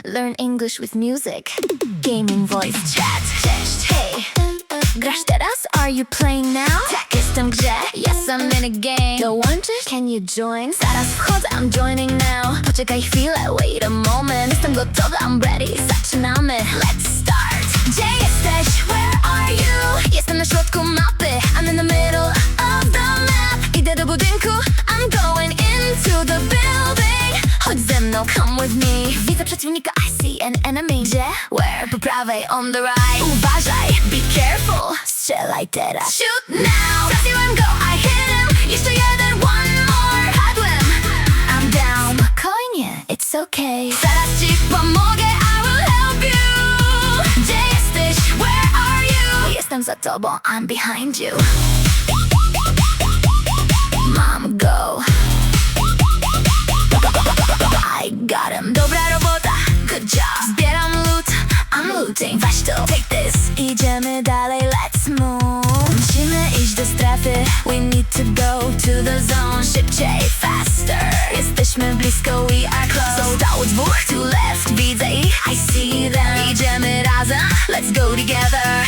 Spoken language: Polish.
Learn English with music. Gaming voice chat. Cześć, hey. Grasz teraz? Are you playing now? Tak, jestem w grze. Yes, I'm in a game. Dołączysz? Can you join? Zaraz wchodzę, I'm joining now. Poczekaj chwilę, wait a moment. Jestem gotowy, I'm ready. Zaczynamy. Let's start. Gdzie jesteś? Where are you? Jestem na środku mapy. I'm in the middle of the map. Idę do budynku. I'm going into the building. Chodź ze mną, come with me. Widzę przeciwnika, I see an enemy. Gdzie? Where? Po prawej, on the right. Uważaj, be careful. Strzelaj teraz. Shoot now. Trafiłem go, I hit him. Jeszcze jeden, one more. Padłem, I'm down. Spokojnie, it's okay. Zaraz ci pomogę, I will help you. Gdzie jesteś? Where are you? Jestem za tobą, I'm behind you. Mom, go. I got him. Dobra robota, good job. Zbieram loot, I'm looting. Weź to, take this. Idziemy dalej, let's move. Musimy iść do strefy. We need to go to the zone. Szybciej, faster. Jesteśmy blisko, we are close. Zostało dwóch, two left. Widzę ich, I see them. Idziemy razem, let's go together.